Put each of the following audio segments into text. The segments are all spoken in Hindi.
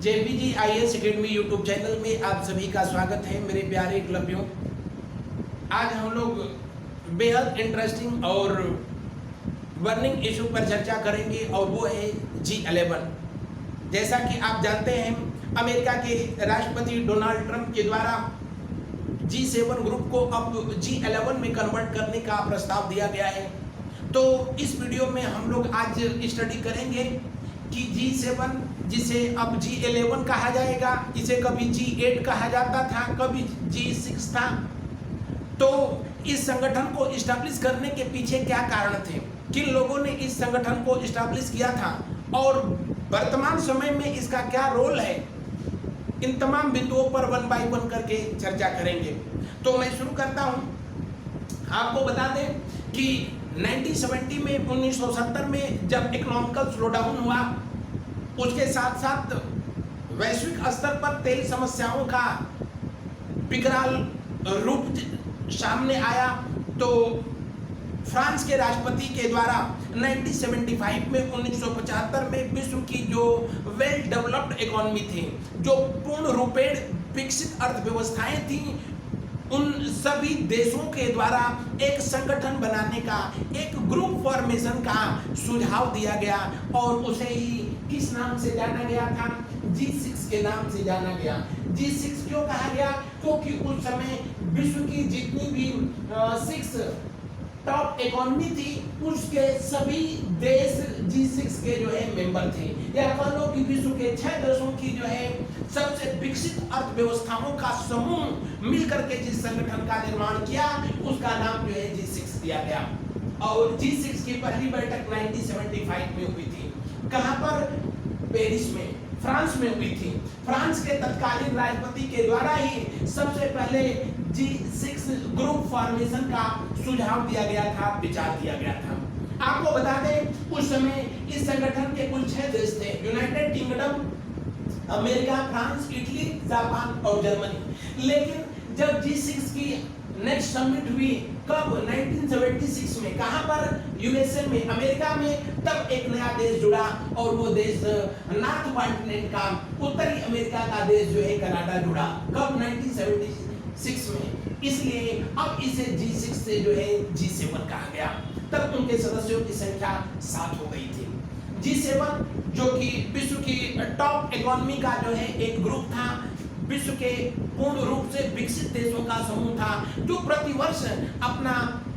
JPGIS एकेडमी यूट्यूब चैनल में आप सभी का स्वागत है मेरे प्यारे क्लबियों। आज हम लोग बेहद इंटरेस्टिंग और बर्निंग इशू पर चर्चा करेंगे और वो है G11। जैसा कि आप जानते हैं, अमेरिका के राष्ट्रपति डोनाल्ड ट्रंप के द्वारा G7 ग्रुप को अब G11 में कन्वर्ट करने का प्रस्ताव दिया गया है। तो इस वीडियो में हम लोग आज स्टडी करेंगे कि G7 जिसे अब G11 कहा जाएगा, इसे कभी G8 कहा जाता था, कभी G6 था। तो इस संगठन को इस्टेब्लिश करने के पीछे क्या कारण थे, किन लोगों ने इस संगठन को इस्टेब्लिश किया था और वर्तमान समय में इसका क्या रोल है, इन तमाम बिंदुओं पर वन बाय वन करके चर्चा करेंगे। तो मैं शुरू करता हूं। आपको बता दें कि 1970 में जब इकोनॉमिकल स्लोडाउन हुआ, उसके साथ साथ वैश्विक स्तर पर तेल समस्याओं का विकराल रूप सामने आया, तो फ्रांस के राष्ट्रपति के द्वारा 1975 में 1975 में विश्व की जो वेल डेवलप्ड इकोनॉमी थी, जो पूर्ण रूपेण विकसित अर्थव्यवस्थाएं थी, उन सभी देशों के द्वारा एक संगठन बनाने का, एक ग्रुप फॉर्मेशन का सुझाव दिया गया और उसे ही किस नाम से जाना गया था? G6 के नाम से जाना गया। G6 क्यों कहा गया? क्योंकि उस समय विश्व की जितनी भी 6 टॉप इकोनॉमी थी, उसके सभी देश G6 के जो है मेंबर थे, या कह लो कि विश्व के 6 देशों की जो है सबसे विकसित अर्थव्यवस्थाओं का समूह मिलकर के जिस संगठन का निर्माण किया, उसका नाम जो है G6 दिया गया। और G6 की पहली बैठक 1975 में हुई थी। कहां पर? पेरिस में, फ्रांस में हुई थी। फ्रांस के तत्कालीन राष्ट्रपति के द्वारा ही सबसे पहले G6 ग्रुप फॉर्मेशन का सुझाव दिया गया था, विचार दिया गया था। आपको बता दें, उस समय इस संगठन के कुल 6 देश थे: United kingdom, America, France, Italy, Japan और जर्मनी। लेकिन जब G6 की नेक्स्ट समिट हुई, कब? 1976 में। कहां पर? यूएसए में, अमेरिका में। तब एक नया देश जुड़ा और वो देश नॉर्थ कॉन्टिनेंट का, उत्तरी अमेरिका का देश जो है कनाडा जुड़ा। कब? 1976 में। इसलिए अब इसे G6 से जो है G7 कहा गया। तब उनके सदस्यों की संख्या 7 हो गई थी। G7 जो कि विश्व की टॉप इकोनॉमी का जो है एक ग्रुप था, विश्व के पूर्ण रूप से विकसित देशों का समूह था, जो प्रतिवर्ष अपना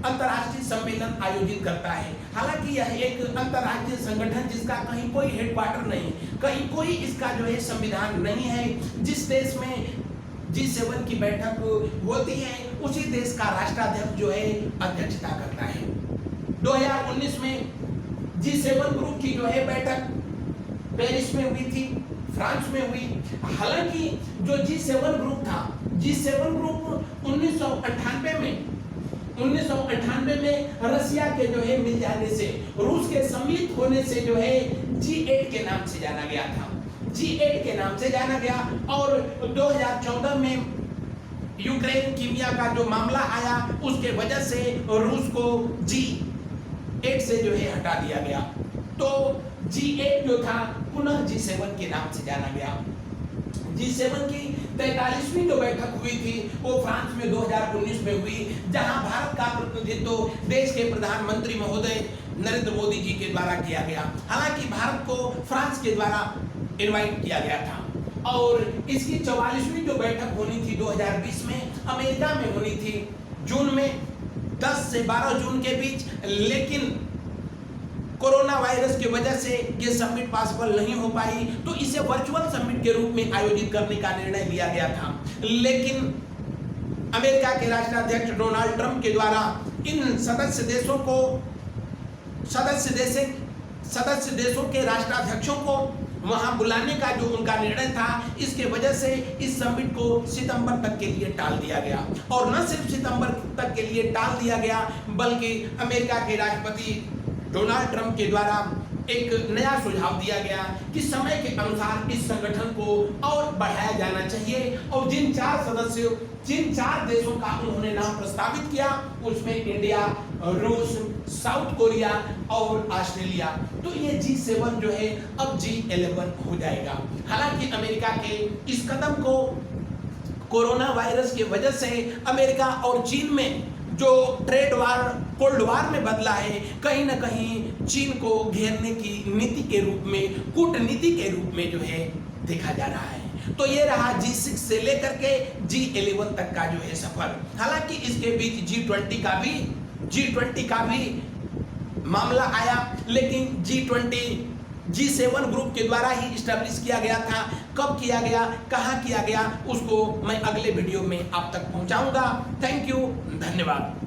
अंतर्राष्ट्रीय सम्मेलन आयोजित करता है। हालांकि यह एक अंतर्राष्ट्रीय संगठन जिसका कहीं कोई हेडक्वार्टर नहीं, कहीं कोई इसका जो है संविधान नहीं है। जिस देश में G7 की बैठक होती है, उसी देश का राष्ट्राध्यक्ष जो है अध्यक्षता करता है। 2019 में G7 ग्रुप की जो है बैठक पेरिस में हुई थी, फ्रांस में हुई। हालांकि जो G7 ग्रुप था, G7 ग्रुप 1998 में रसिया के जो है मिल जाने से, रूस के सम्मिलित होने से जो है G8 के नाम से जाना गया था। G8 के नाम से जाना गया और 2014 में यूक्रेन कीमिया का जो मामला आया, उसके वजह से रूस को G8 से जो है हटा दिया गया। तो G8 जो था पुनः G7 के नाम से जाना गया। G7 की 43वीं जो बैठक हुई थी, वो फ्रांस में 2019 में हुई, जहां भारत का प्रतिनिधित्व देश के प्रधानमंत्री महोदय नरेंद्र मोदी जी के द्वारा किया गया। हालांकि भारत को फ्रांस के द्वारा इनवाइट किया गया था। और इसकी 44वीं जो बैठक होनी थी 2020 में, अमेरिका में होनी थी, जून में, 10 से 12 जून के बीच। लेकिन कोरोना वायरस की वजह से ये समिट पॉसिबल नहीं हो पाई, तो इसे वर्चुअल समिट के रूप में आयोजित करने का निर्णय लिया गया था। लेकिन अमेरिका के राष्ट्राध्यक्ष डोनाल्ड ट्रंप के द्वारा इन सदस्य देशों के राष्ट्राध्यक्षों को वहां बुलाने का जो उनका निर्णय था, इसके वजह से इस समिट को सितंबर तक के लिए टाल दिया गया। और न सिर्फ सितंबर तक के लिए टाल दिया गया, बल्कि अमेरिका के राष्ट्रपति डोनाल्ड ट्रंप के द्वारा एक नया सुझाव दिया गया कि समय के अनुसार इस संगठन को और बढ़ाया जाना चाहिए। और जिन 4 देशों का उन्होंने नाम प्रस्तावित किया, उसमें इंडिया, रूस, साउथ कोरिया और ऑस्ट्रेलिया। तो ये G7 जो है अब G11 हो जाएगा। हालांकि अमेरिका के इस कदम को कोरोना वायरस की वजह से अमेरिका और चीन में जो ट्रेड वार कोल्ड वार में बदला है, कहीं ना कहीं चीन को घेरने की नीति के रूप में, कूटनीति के रूप में जो है देखा जा रहा है। तो ये रहा G6 से लेकर के G11 तक का जो है सफर। हालांकि इसके बीच G20 का भी मामला आया, लेकिन G7 ग्रुप के द्वारा ही स्टैब्लिश किया गया था। कब किया गया, कहाँ किया गया, उसको मैं अगले वीडियो में आप तक पहुंचाऊंगा। थैंक यू, धन्यवाद।